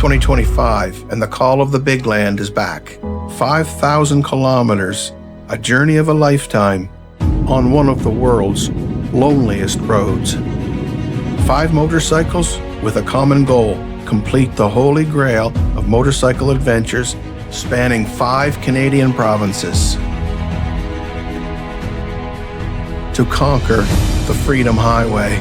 2025, and the call of the big land is back. 5,000 kilometers, a journey of a lifetime, on one of the world's loneliest roads. 5 motorcycles with a common goal: complete the holy grail of motorcycle adventures spanning 5 Canadian provinces. To conquer the Freedom Highway.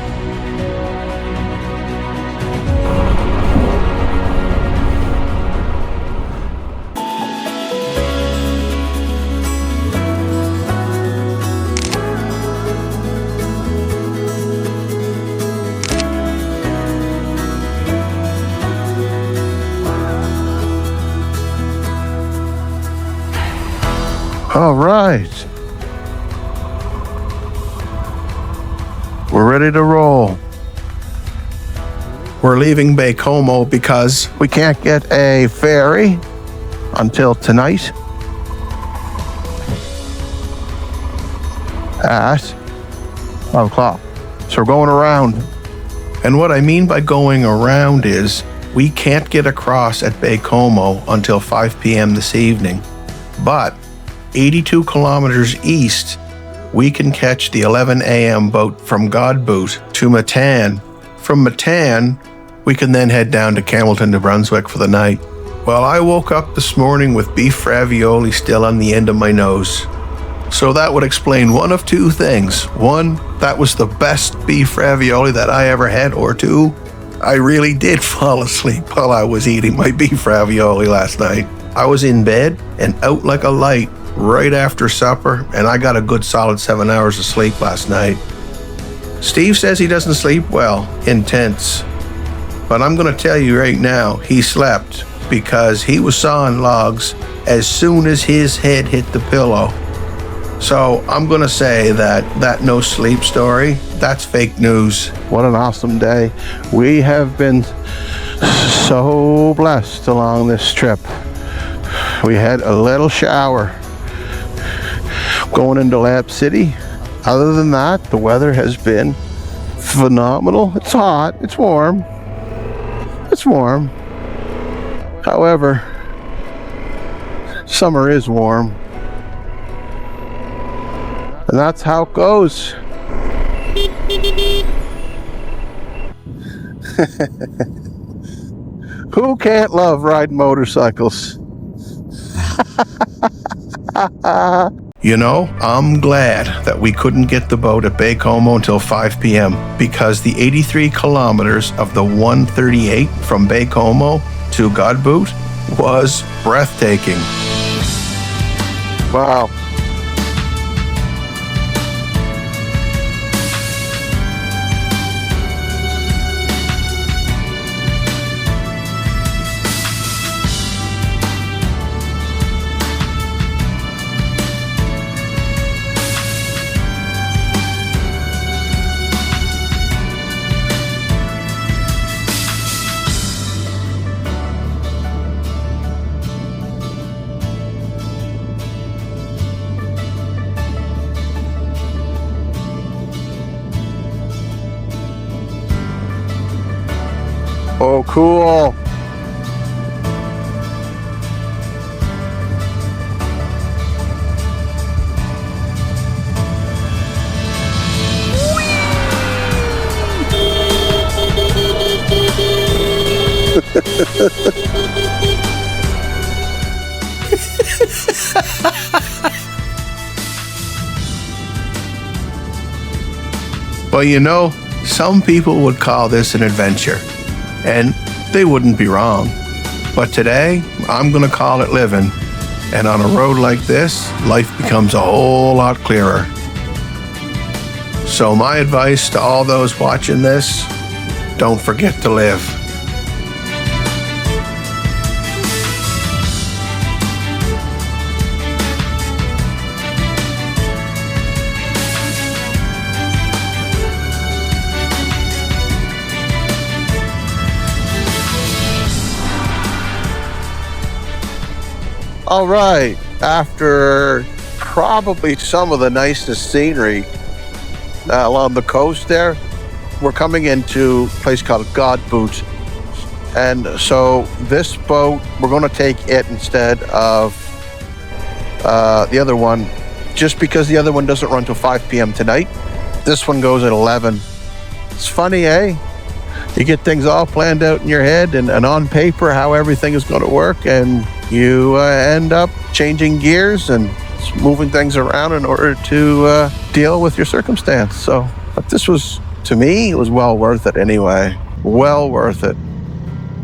All right. We're ready to roll. We're leaving Baie-Comeau because we can't get a ferry until tonight at 5 o'clock. So we're going around. And what I mean by going around is we can't get across at Baie-Comeau until 5 p.m. this evening. But 82 kilometers east, we can catch the 11 a.m. boat from Godbout to Matane. From Matane, we can then head down to Campbellton, New Brunswick for the night. Well, I woke up this morning with beef ravioli still on the end of my nose. So that would explain one of 2 things. 1, that was the best beef ravioli that I ever had, or 2, I really did fall asleep while I was eating my beef ravioli last night. I was in bed and out like a light right after supper, and I got a good solid 7 hours of sleep last night. Steve says he doesn't sleep well, intense. But I'm going to tell you right now, he slept because he was sawing logs as soon as his head hit the pillow. So I'm going to say that no sleep story, that's fake news. What an awesome day. We have been so blessed along this trip. We had a little shower going into Lab City. Other than that, the weather has been phenomenal. It's hot, it's warm. It's warm. However, summer is warm. And that's how it goes. Who can't love riding motorcycles? You know, I'm glad that we couldn't get the boat at Baie-Comeau until 5 p.m. because the 83 kilometers of the 138 from Baie-Comeau to Godbout was breathtaking. Wow. Oh, cool. Well, you know, some people would call this an adventure, and they wouldn't be wrong. But today, I'm gonna call it living. And on a road like this, life becomes a whole lot clearer. So my advice to all those watching this, don't forget to live. All right, after probably some of the nicest scenery along the coast there, we're coming into a place called Godbout. And so this boat, we're going to take it instead of the other one, just because the other one doesn't run till 5 p.m. tonight. This one goes at 11. It's funny, eh? You get things all planned out in your head and on paper how everything is going to work, and you end up changing gears and moving things around in order to deal with your circumstance. So, but this was, to me, it was well worth it anyway. Well worth it.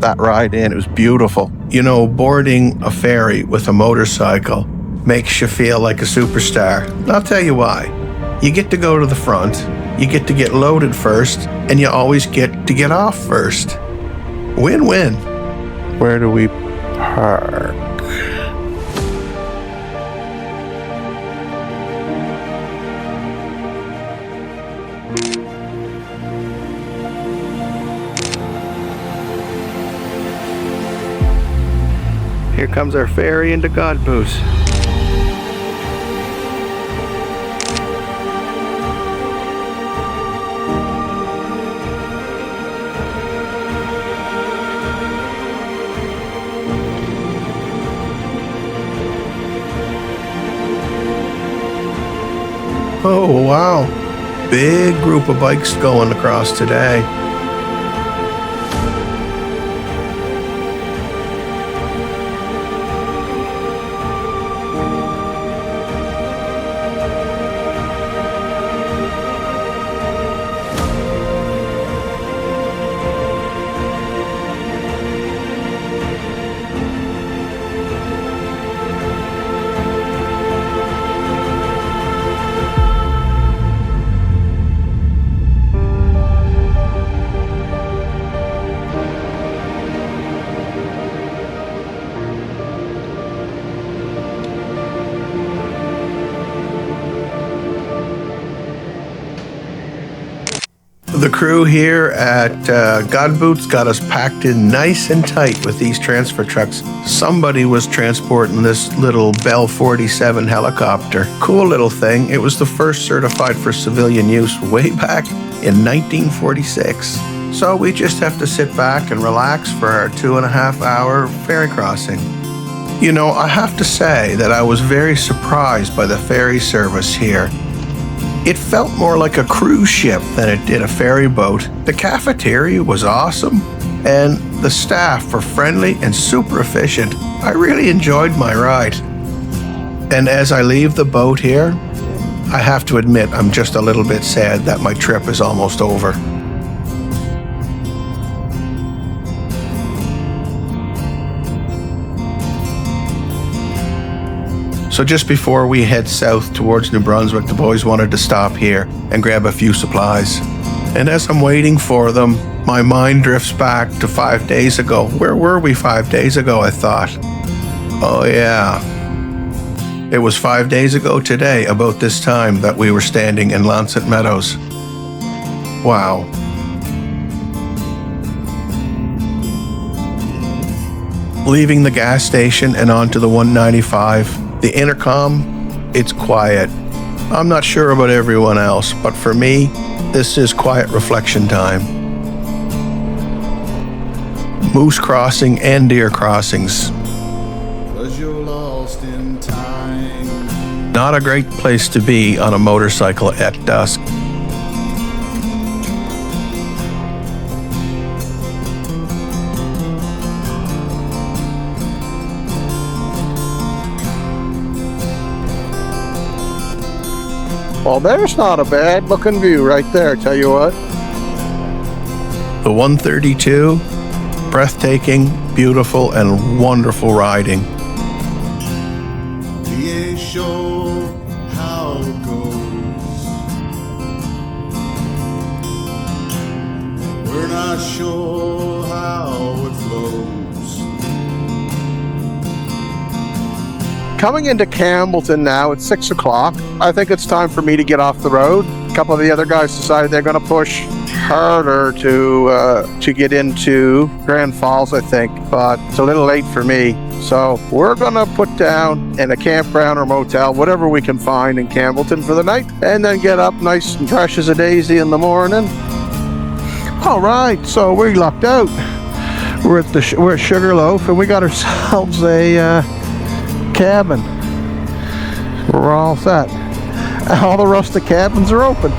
That ride in, it was beautiful. You know, boarding a ferry with a motorcycle makes you feel like a superstar. I'll tell you why. You get to go to the front, you get to get loaded first, and you always get to get off first. Win-win. Where do we park? Here comes our ferry into Godbout. Oh, wow. Big group of bikes going across today. The crew here at Godbout's got us packed in nice and tight with these transfer trucks. Somebody was transporting this little Bell 47 helicopter. Cool little thing. It was the first certified for civilian use way back in 1946. So we just have to sit back and relax for our 2.5-hour ferry crossing. You know, I have to say that I was very surprised by the ferry service here. It felt more like a cruise ship than it did a ferry boat. The cafeteria was awesome, and the staff were friendly and super efficient. I really enjoyed my ride. And as I leave the boat here, I have to admit I'm just a little bit sad that my trip is almost over. So just before we head south towards New Brunswick, the boys wanted to stop here and grab a few supplies. And as I'm waiting for them, my mind drifts back to 5 days ago. Where were we 5 days ago, I thought? Oh yeah. It was 5 days ago today, about this time, that we were standing in Lancet Meadows. Wow. Leaving the gas station and onto the 195. The intercom, it's quiet. I'm not sure about everyone else, but for me, this is quiet reflection time. Moose crossing and deer crossings. 'Cause you're lost in time. Not a great place to be on a motorcycle at dusk. Well, there's not a bad looking view right there, tell you what. The 132, breathtaking, beautiful, and wonderful riding. We ain't sure how it goes. We're not sure how it flows. Coming into Campbellton now, it's 6 o'clock. I think it's time for me to get off the road. A couple of the other guys decided they're going to push harder to get into Grand Falls, I think, but it's a little late for me. So we're going to put down in a campground or motel, whatever we can find in Campbellton for the night, and then get up nice and fresh as a daisy in the morning. All right, so we lucked out. We're at Sugarloaf, and we got ourselves a cabin. We're all set. All the rustic cabins are open.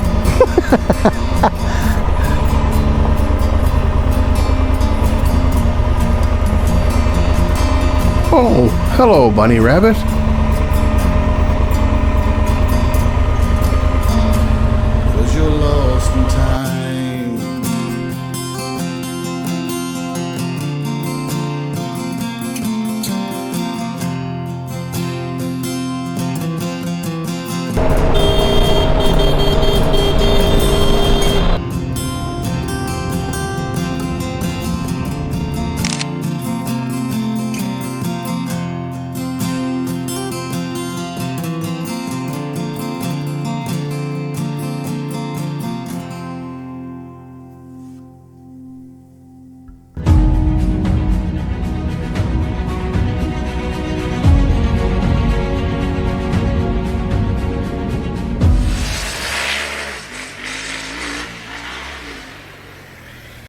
Oh, hello, bunny rabbit.